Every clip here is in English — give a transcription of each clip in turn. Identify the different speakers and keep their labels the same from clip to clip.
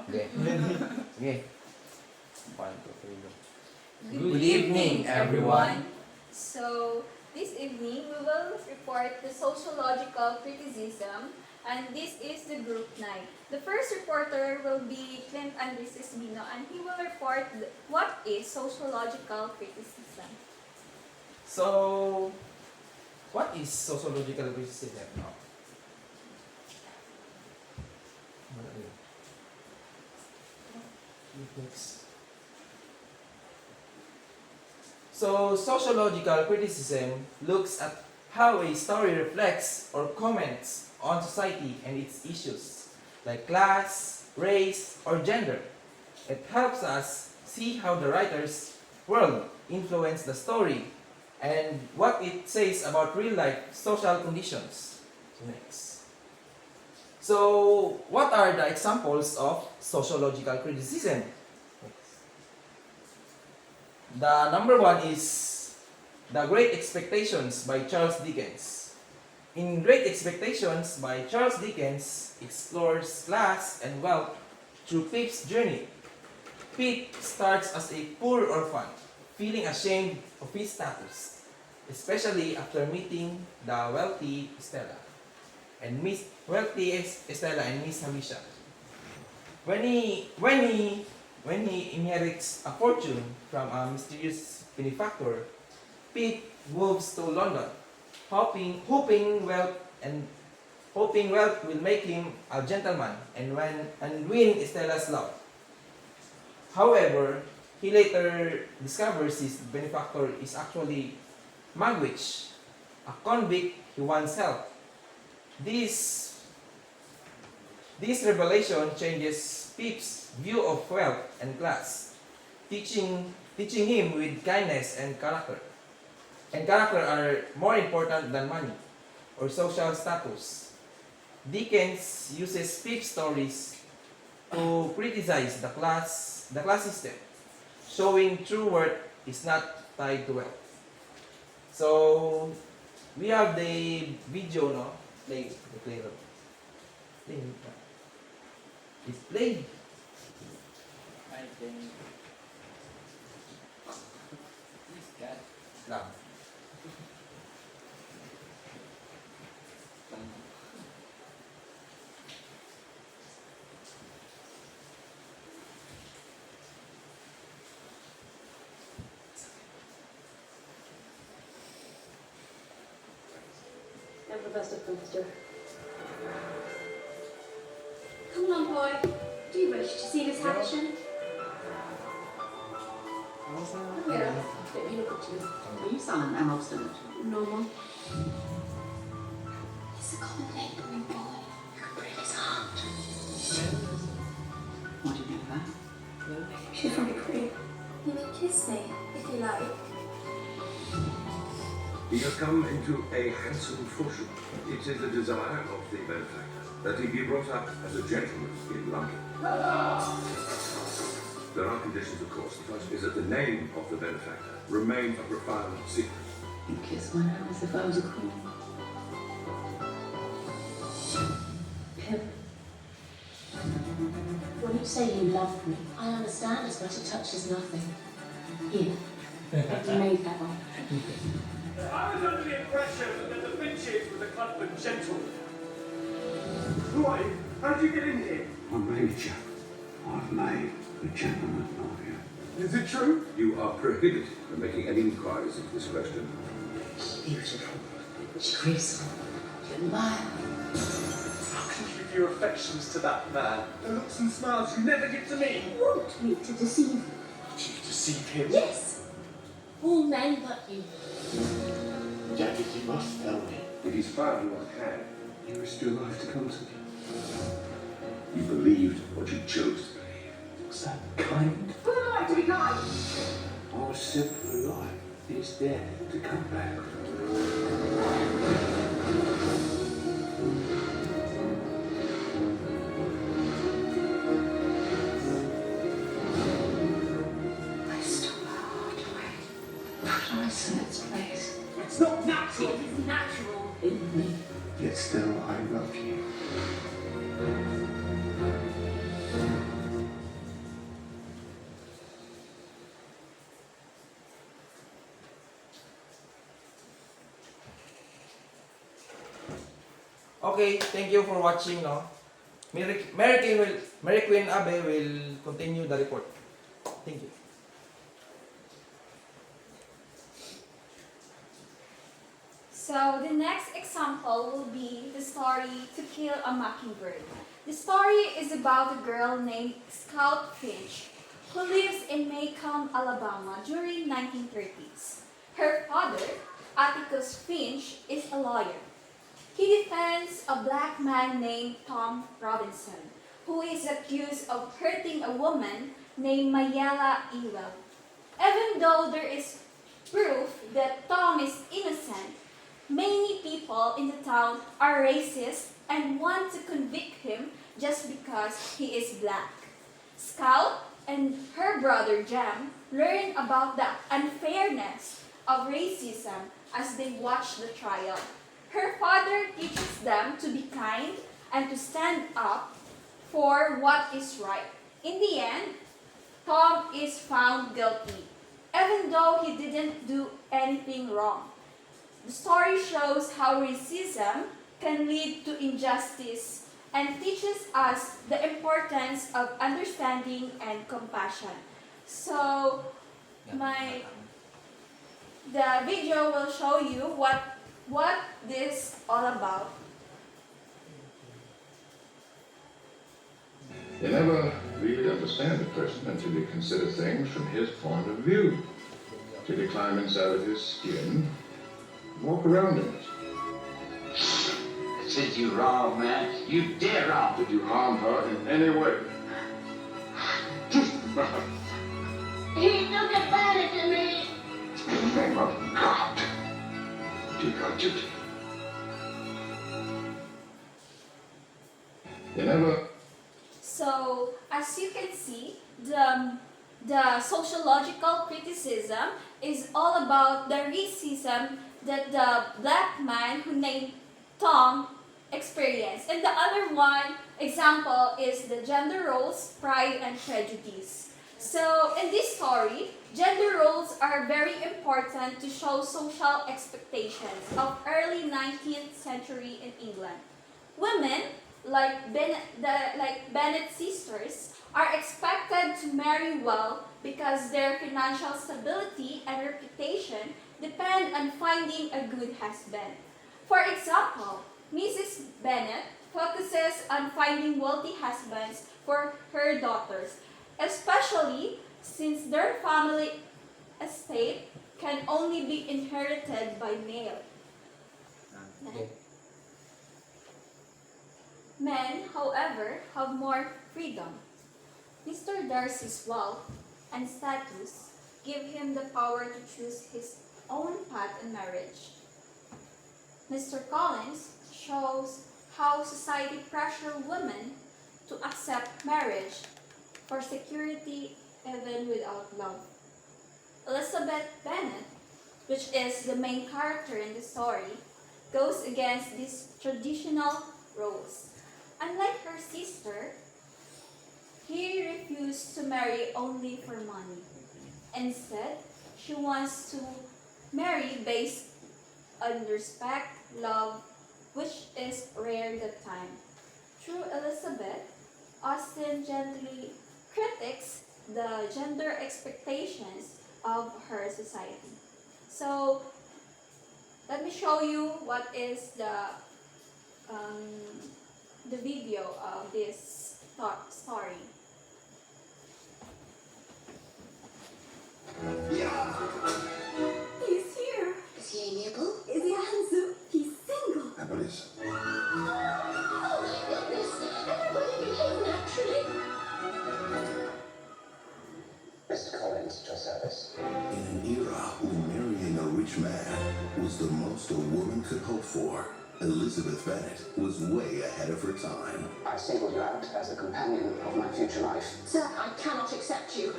Speaker 1: Okay. Okay. 1, 2, 3, go.
Speaker 2: Good evening, everyone.
Speaker 3: So, this evening we will report the sociological criticism, and this is the group 9. The first reporter will be Clint Andrei Sesbino, and he will report what is sociological criticism.
Speaker 1: So, what is sociological criticism now? Next. So, sociological criticism looks at how a story reflects or comments on society and its issues, like class, race, or gender. It helps us see how the writer's world influenced the story and what it says about real-life social conditions. Next. So, what are the examples of sociological criticism? The number one is The Great Expectations by Charles Dickens. In Great Expectations by Charles Dickens explores class and wealth through Pip's journey. Pip starts as a poor orphan, feeling ashamed of his status, especially after meeting the wealthy Estella and Miss Hamisha. When he inherits a fortune from a mysterious benefactor, Pete moves to London, hoping wealth will make him a gentleman and win Estella's love. However, he later discovers his benefactor is actually Magwitch, a convict he once held. This revelation changes Pip's view of wealth and class, teaching him with kindness and character. And character are more important than money or social status. Dickens uses Pip's stories to criticize the class system, showing true worth is not tied to wealth. So we have the video, no? Play. It's played.
Speaker 2: I think this cat.
Speaker 1: Lang.
Speaker 4: And Professor Foster. Come along, boy. Do you wish to see this action? Look at her. Let me look at you.
Speaker 5: Are you silent and obstinate?
Speaker 4: No, Mum. He's a common neighbouring boy. You can break his heart.
Speaker 5: What do you think of that?
Speaker 4: She's very pretty. You may kiss me, if you like.
Speaker 6: He has come into a handsome fortune. It is the desire of the benefactor that he be brought up as a gentleman in London. There are conditions, of course. The first is that the name of the benefactor remain a profound secret.
Speaker 5: You kiss my hand as if I was a queen. Pip. When you say you love me, I understand it's but a touch is nothing. Here. You made that one.
Speaker 7: I was under the impression that the Finches were the clubman gentlemen. Who are you? How did you get in here?
Speaker 6: I'm Major. I've made a gentleman of you.
Speaker 7: Is it true?
Speaker 6: You are prohibited from making any inquiries into this question.
Speaker 5: She's beautiful. She's graceful. You admire.
Speaker 7: How can you give your affections to that man? The looks and smiles you never get to me.
Speaker 4: You want me to deceive you?
Speaker 7: Did you deceive him?
Speaker 4: Yes. All men but you.
Speaker 7: Jacket, you must tell me.
Speaker 6: If he's found you on hand, you risked your life to come to me. You believed what you chose to believe.
Speaker 7: Was that kind?
Speaker 4: Who am I to be kind?
Speaker 6: I was simply alive. He's dead to come back.
Speaker 5: I stole her heart away. Put ice in its place.
Speaker 7: It's not natural.
Speaker 4: It is natural.
Speaker 5: In me.
Speaker 6: Yet still I love you.
Speaker 1: Okay, thank you for watching. No, Mary Queen Abe will continue the report. Thank you.
Speaker 3: So the next example will be the story To Kill a Mockingbird. The story is about a girl named Scout Finch who lives in Macomb, Alabama during 1930s. Her father, Atticus Finch, is a lawyer. He defends a black man named Tom Robinson, who is accused of hurting a woman named Mayella Ewell. Even though there is proof that Tom is innocent, many people in the town are racist and want to convict him just because he is black. Scout and her brother Jam learn about the unfairness of racism as they watch the trial. Her father teaches them to be kind and to stand up for what is right. In the end, Tom is found guilty, even though he didn't do anything wrong. The story shows how racism can lead to injustice and teaches us the importance of understanding and compassion. So, the video will show you what this all about.
Speaker 6: You never really understand a person until you consider things from his point of view. Till you climb inside of his skin, walk around in it.
Speaker 2: Did you wrong, man? You did wrong.
Speaker 6: Did you harm her in any way?
Speaker 4: He took advantage of me.
Speaker 6: In the name of God, do your duty. You never...
Speaker 3: So, as you can see, the sociological criticism is all about the racism that the black man who named Tom experienced. And the other one example is the gender roles, pride, and prejudice. So, in this story, gender roles are very important to show social expectations of early 19th century in England. Women, like Bennet sisters, are expected to marry well because their financial stability and reputation depend on finding a good husband. For example, Mrs. Bennet focuses on finding wealthy husbands for her daughters, especially since their family estate can only be inherited by male.
Speaker 1: Okay.
Speaker 3: Men, however, have more freedom. Mr. Darcy's wealth and status give him the power to choose his own path in marriage. Mr. Collins shows how society pressures women to accept marriage for security even without love. Elizabeth Bennet, which is the main character in the story, goes against these traditional roles. Unlike her sister, he refused to marry only for money. Instead, she wants to marry based on respect, love, which is rare that time. Through Elizabeth, Austen gently critiques the gender expectations of her society. So, let me show you what is the video of this story.
Speaker 4: He's here.
Speaker 5: Is he amiable?
Speaker 4: Is he handsome? He's single.
Speaker 6: Apples.
Speaker 4: Oh my goodness! Everybody behave naturally.
Speaker 8: Mr. Collins, at your service.
Speaker 9: In an era when marrying a rich man was the most a woman could hope for, Elizabeth Bennet was way ahead of her time.
Speaker 8: I singled you out as the companion of my future life.
Speaker 4: Sir, I cannot accept you.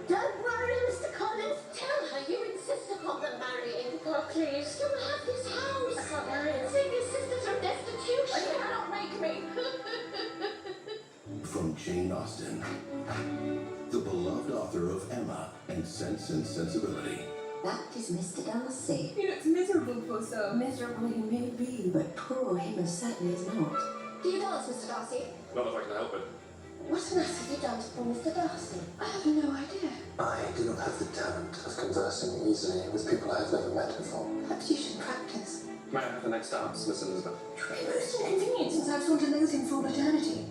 Speaker 4: Don't worry, Mr. Collins. Tell her you insist upon them marrying. Oh, please. You will have this house. I can't marry him. Senior sisters are destitution. You cannot make me.
Speaker 9: From Jane Austen, the beloved author of Emma and Sense and Sensibility,
Speaker 4: That is Mr. Darcy.
Speaker 5: He looks miserable, poor soul.
Speaker 4: Miserable he may be, but poor he most certainly is not. Do you dance, Mr. Darcy?
Speaker 7: Not if I can help it.
Speaker 4: What on earth have you done to poor Mr. Darcy? I have no idea.
Speaker 8: I do not have the talent of conversing easily with people I have never met before.
Speaker 4: Perhaps you should practice.
Speaker 8: May I have the next dance, Miss Elizabeth?
Speaker 4: It be most inconvenient since I've sworn to loathe him for eternity.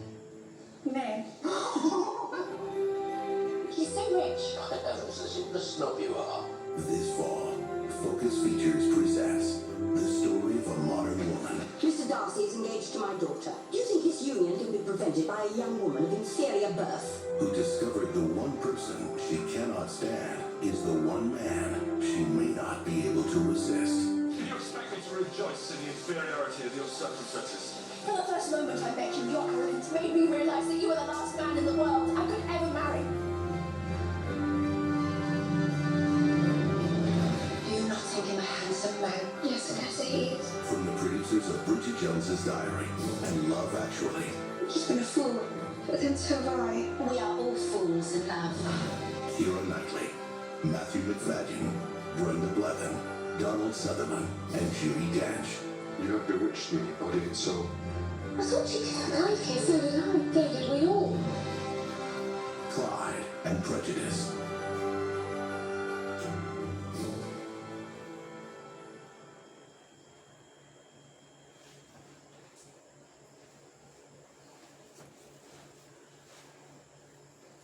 Speaker 5: Nay.
Speaker 4: He's so rich.
Speaker 8: My heavens, the snob you are.
Speaker 9: This fall, Focus Features presents the story of a modern woman
Speaker 4: Mr. Darcy is engaged to my daughter. Do you think his union can be prevented by a young woman of inferior birth?
Speaker 9: who discovered the one person she cannot stand is the one man she may not be able to resist.
Speaker 7: Did you expect me to rejoice in the inferiority of your circumstances?
Speaker 4: From the first moment I met you, your arrogance made me realize that you were the last man in the world I could ever marry. Do you not think him a handsome man? Yes, he is.
Speaker 9: From the producers of Bridget Jones's Diary and Love Actually,
Speaker 4: He's been a fool, but then so have I. We are all fools in love.
Speaker 9: Keira Knightley, Matthew McFadden, Brenda Blevin, Donald Sutherland, and Judi Dench.
Speaker 6: You have bewitched me, body and soul.
Speaker 4: I thought you didn't like it, so did I. So did we all.
Speaker 9: Pride and Prejudice.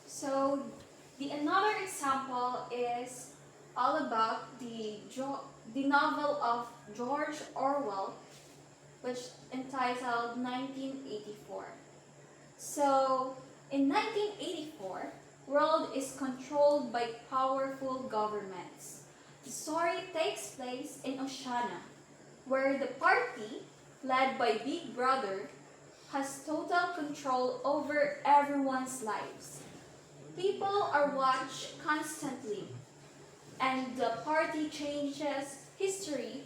Speaker 3: So another example is all about the novel of George Orwell, which entitled 1984. So in 1984, world is controlled by powerful governments. The story takes place in Oceania, where the party led by Big Brother has total control over everyone's lives. People are watched constantly, and the party changes history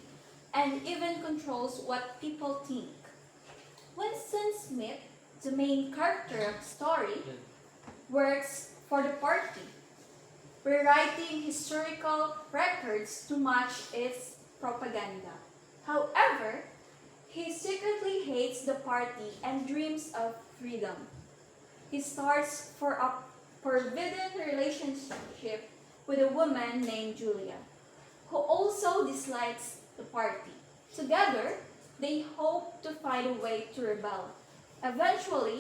Speaker 3: and even controls what people think. Winston Smith, the main character of the story, works for the party, rewriting historical records to match its propaganda. However, he secretly hates the party and dreams of freedom. He starts for a forbidden relationship with a woman named Julia, who also dislikes the party. Together, they hope to find a way to rebel. Eventually,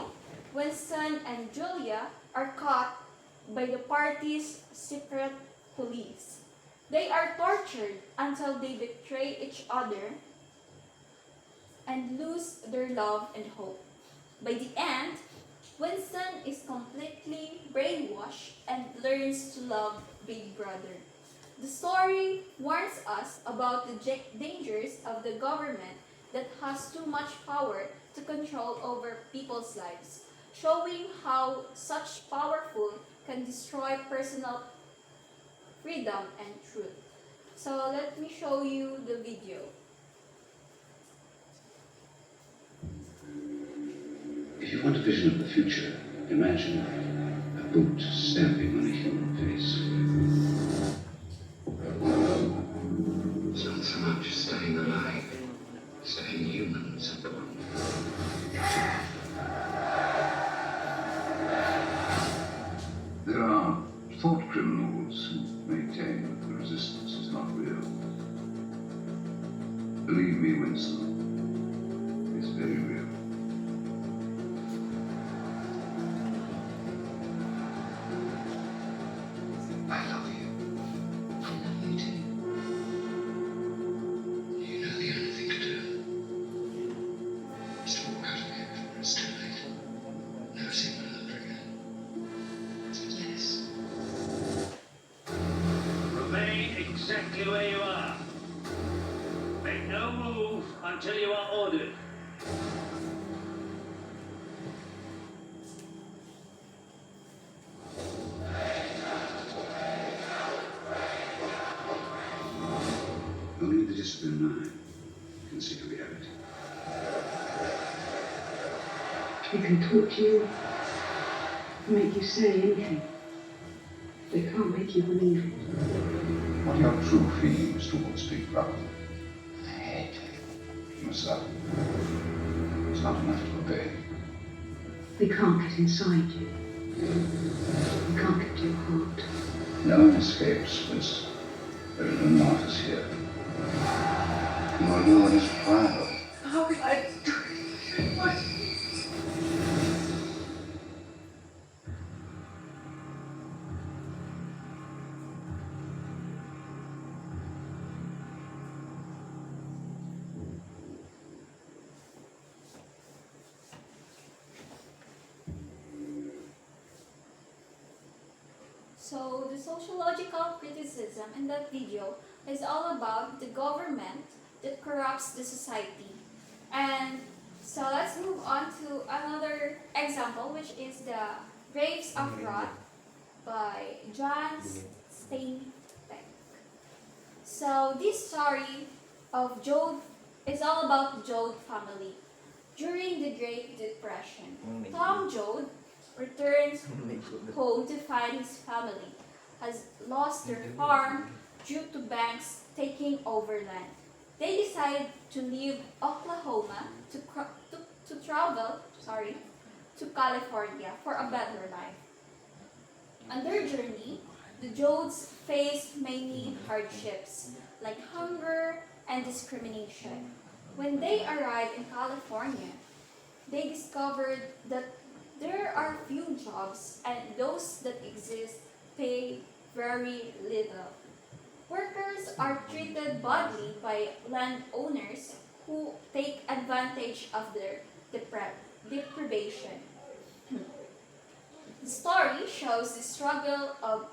Speaker 3: Winston and Julia are caught by the party's secret police. They are tortured until they betray each other and lose their love and hope. By the end, Winston is completely brainwashed and learns to love Big Brother. The story warns us about the dangers of the government that has too much power to control over people's lives, showing how such powerful can destroy personal freedom and truth. So let me show you the video.
Speaker 2: If you want a vision of the future, imagine a boot stamping on a human face. It's not so much staying alive, staying human is important.
Speaker 6: There are thought criminals who maintain that the resistance is not real. Believe me, Winston, it's very real.
Speaker 2: I love you.
Speaker 4: I love you too.
Speaker 2: You know the only thing to do is to walk out of here before it's too late. Never see one another again.
Speaker 4: Yes.
Speaker 7: Remain exactly where you are. Make no move until you are ordered.
Speaker 2: Only the disciplined mind can see reality.
Speaker 10: They can talk to you, make you say anything. They can't make you believe it.
Speaker 6: What are your true feelings towards Big Brother?
Speaker 2: I hate it.
Speaker 6: Yourself. It's not enough to obey.
Speaker 10: We can't get inside you. We can't get to your heart.
Speaker 6: No one escapes this. There is an office here.
Speaker 2: Your doing is private.
Speaker 10: How could I do it? What?
Speaker 3: So the sociological criticism in that video is all about the government that corrupts the society. And so let's move on to another example, which is the Graves of Wrath by John Steinbeck. So this story of Joad is all about the Joad family. During the Great Depression, Tom Joad returns home to find his family has lost their farm due to banks taking over land. They decide to leave Oklahoma to travel to California for a better life. On their journey, the Joads faced many hardships like hunger and discrimination. When they arrived in California, they discovered that there are few jobs and those that exist pay very little. Workers are treated badly by landowners who take advantage of their deprivation. The story shows the struggle of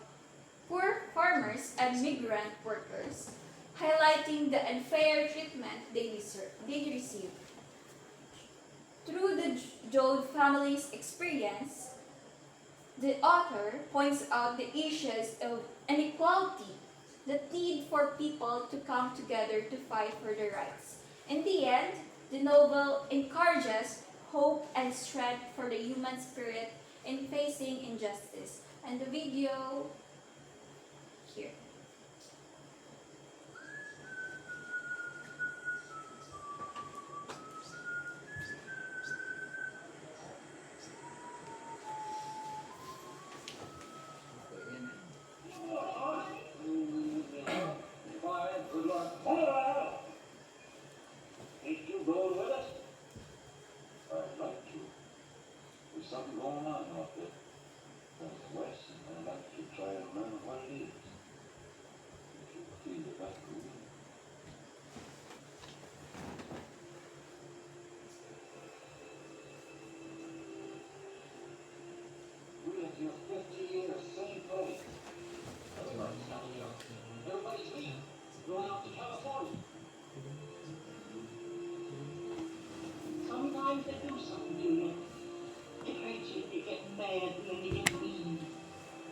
Speaker 3: poor farmers and migrant workers, highlighting the unfair treatment they receive. Through the Joad family's experience, the author points out the issues of inequality, the need for people to come together to fight for their rights. In the end, the novel encourages hope and strength for the human spirit in facing injustice. And the video here.
Speaker 2: Something going on out there. That's west, and I'd like to try and learn what it is. If you feel it like the wind. We have here 50 years, same place. Everybody's leaving, going out to California.
Speaker 4: Sometimes they do something to you. It hurts you, they get mad, and then they get mean.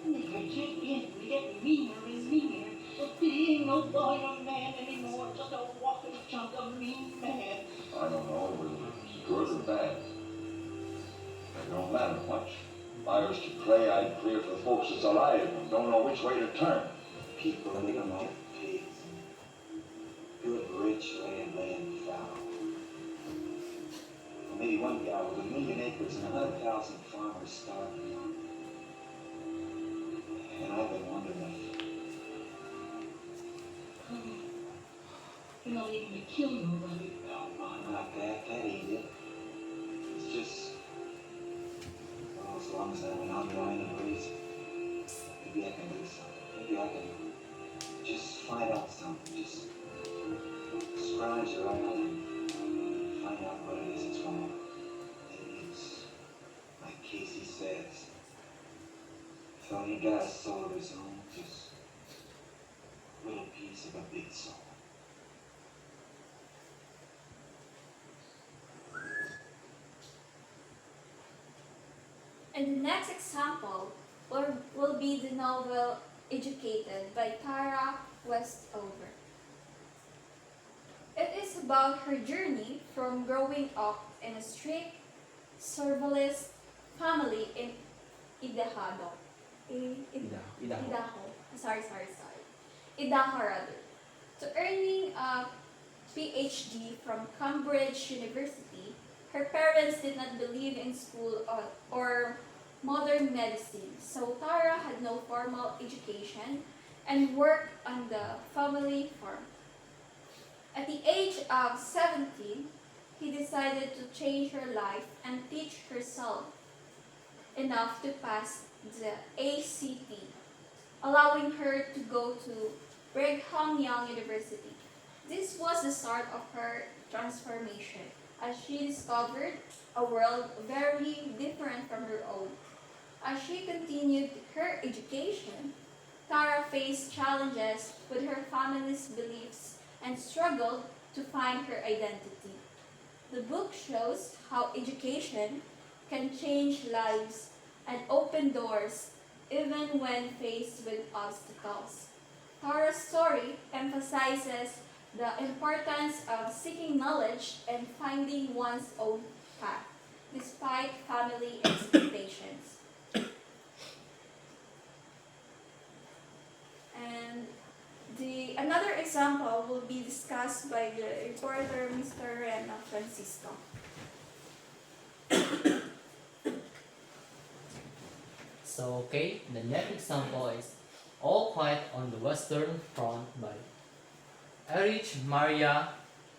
Speaker 4: And it hurts you again, they get meaner and meaner. But being no boy or man anymore, just a walking chunk of mean man.
Speaker 2: I don't know whether it's good or bad. It don't matter much. If I was to play, I'd play for the folks that's alive and don't know which way to turn.
Speaker 11: People living like pigs. Good, rich land laying foul. Maybe one guy with 1 million acres and 100,000 farmers starving. And I've been wondering if...
Speaker 4: You're not even to kill nobody.
Speaker 11: No, not that. That ain't it. It's just... Well, as long as I'm not going anyways, maybe I can do something. Maybe I can just find out something. Just scrounge around and find out what it is that's wrong. Maybe it's like Casey says. If only got a soul of his own, just a little piece of a big soul.
Speaker 3: And the next example will be the novel Educated by Tara Westover. It is about her journey from growing up in a strict survivalist family in Idaho. Sorry. Idahorador. To earning a PhD from Cambridge University, her parents did not believe in school or modern medicine, so Tara had no formal education and worked on the family farm. At the age of 17, he decided to change her life and teach herself enough to pass the ACT, allowing her to go to Brigham Young University. This was the start of her transformation, as she discovered a world very different from her own. As she continued her education, Tara faced challenges with her family's beliefs and struggled to find her identity. The book shows how education can change lives and open doors even when faced with obstacles. Tara's story emphasizes the importance of seeking knowledge and finding one's own path, despite family expectations. And another example will be discussed by the reporter, Mr. Renno Francisco.
Speaker 12: So, okay, the next example is All Quiet on the Western Front by Erich Maria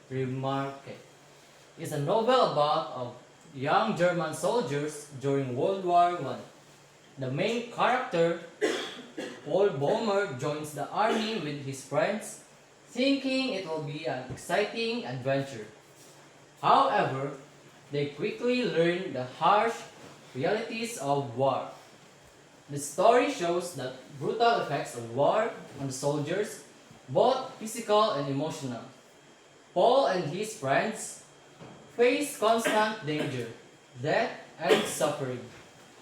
Speaker 12: Remarque. It's a novel about young German soldiers during World War I. The main character, Paul Boehmer, joins the army with his friends, thinking it will be an exciting adventure. However, they quickly learn the harsh realities of war. The story shows the brutal effects of war on the soldiers, both physical and emotional. Paul and his friends face constant danger, death, and suffering,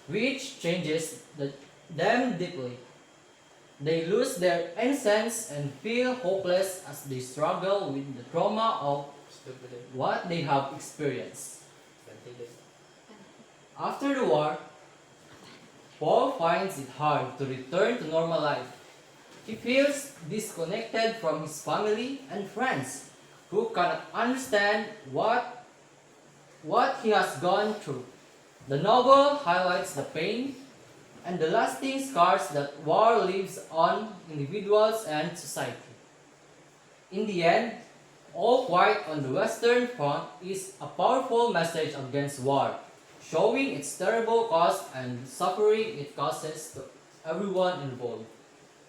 Speaker 12: which changes them deeply. They lose their innocence and feel hopeless as they struggle with the trauma of what they have experienced. After the war, Paul finds it hard to return to normal life. He feels disconnected from his family and friends, who cannot understand what he has gone through. The novel highlights the pain and the lasting scars that war leaves on individuals and society. In the end, All Quiet on the Western Front is a powerful message against war, showing its terrible cost and suffering it causes to everyone involved.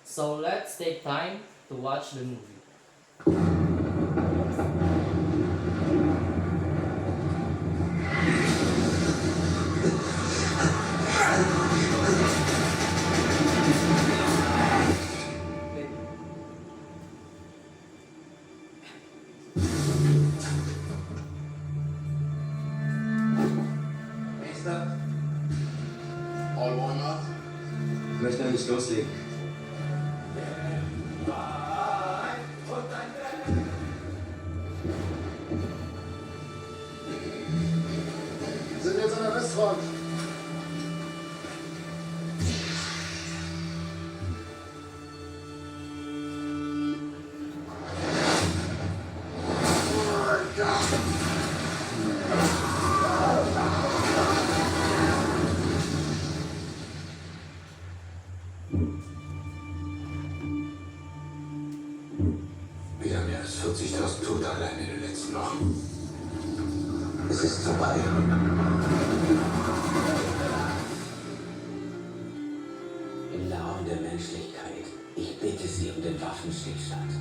Speaker 12: So let's take time to watch the movie.
Speaker 8: All warm up?
Speaker 13: Ich möchte eigentlich loslegen.
Speaker 8: Wir sind jetzt an der Westfront.
Speaker 9: Wieder mehr als 40.000 Tote allein in den letzten Wochen. Es ist vorbei.
Speaker 14: Im Namen der Menschlichkeit, ich bitte Sie um den Waffenstillstand.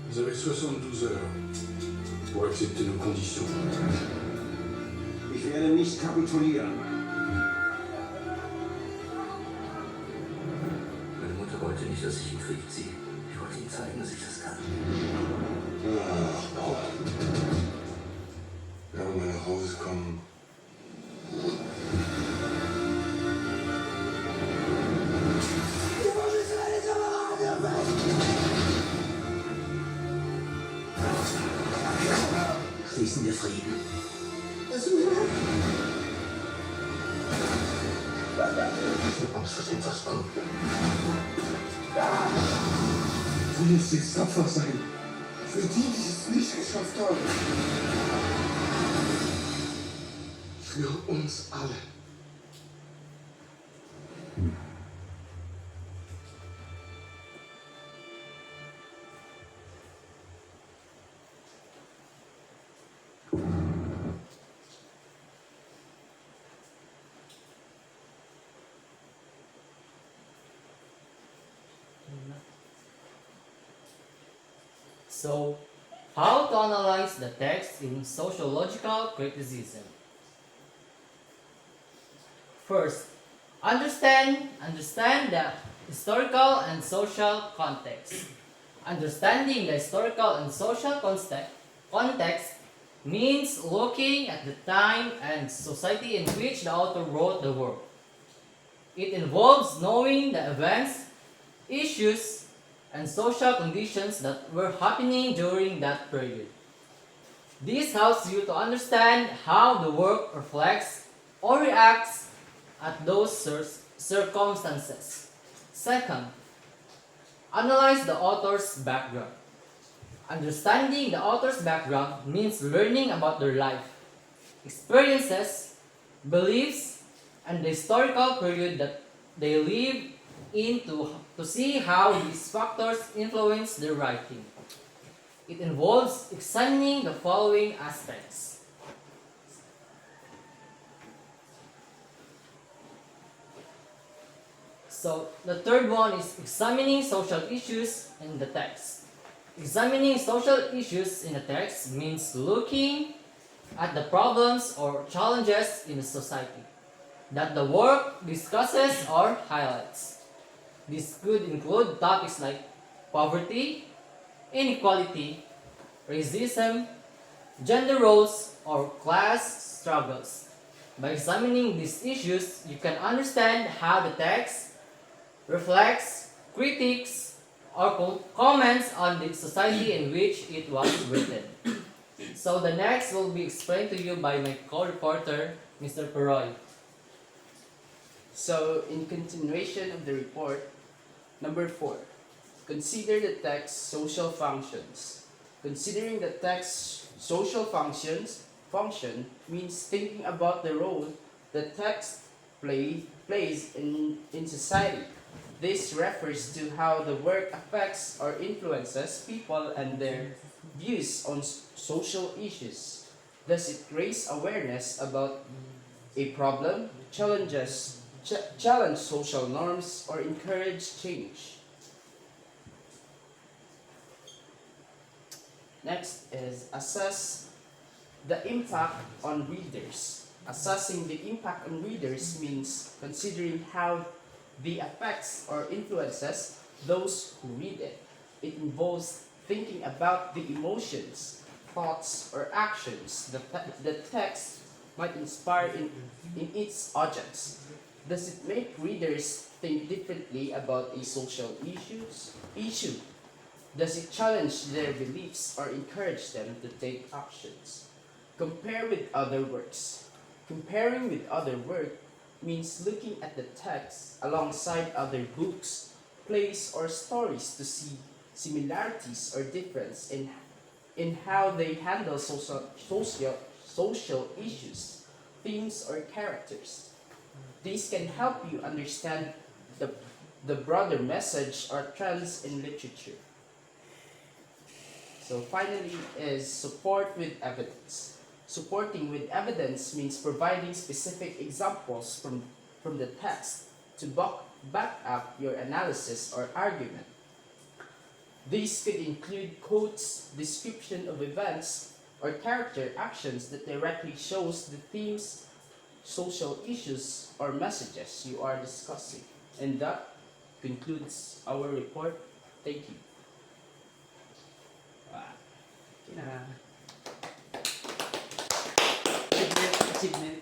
Speaker 9: Vous avez 72 heures pour accepter nos conditions.
Speaker 13: Ich werde nicht kapitulieren.
Speaker 14: Meine Mutter wollte nicht, dass ich in den Krieg ziehe. Ich wollte Ihnen zeigen, dass ich das kann.
Speaker 9: Ach, Paul. Wenn wir mal nach Hause kommen.
Speaker 14: Schließen wir Frieden.
Speaker 8: Es ist diesen außerdem verstanden.
Speaker 15: Du musst jetzt tapfer sein. Für die, die es nicht geschafft haben. Für uns alle.
Speaker 12: So, how to analyze the text in sociological criticism? First, understand the historical and social context. Understanding the historical and social context means looking at the time and society in which the author wrote the work. It involves knowing the events, issues, and social conditions that were happening during that period. This helps you to understand how the work reflects or reacts at those circumstances. Second, analyze the author's background. Understanding the author's background means learning about their life, experiences, beliefs, and the historical period that they live in to see how these factors influence their writing. It involves examining the following aspects. So the third one is examining social issues in the text. Examining social issues in the text means looking at the problems or challenges in the society that the work discusses or highlights. This could include topics like poverty, inequality, racism, gender roles, or class struggles. By examining these issues, you can understand how the text reflects, critiques, or comments on the society in which it was written. So the next will be explained to you by my co-reporter, Mr. Peroy.
Speaker 16: So, in continuation of the report, number 4, consider the text's social functions. Considering the text's social function means thinking about the role the text plays in society. This refers to how the work affects or influences people and their views on social issues. Does it raise awareness about a problem, challenge social norms, or encourage change? Next is assess the impact on readers. Assessing the impact on readers means considering how the affects or influences those who read it. It involves thinking about the emotions, thoughts, or actions the text might inspire in its audience. Does it make readers think differently about a social issue? Does it challenge their beliefs or encourage them to take actions? Compare with other works. Comparing with other work means looking at the text alongside other books, plays, or stories to see similarities or difference in how they handle social issues, themes, or characters. These can help you understand the broader message or trends in literature. So finally is support with evidence. Supporting with evidence means providing specific examples from the text to back up your analysis or argument. These could include quotes, description of events, or character actions that directly shows the themes, social issues, or messages you are discussing. And that concludes our report. Thank you.
Speaker 17: Achievement.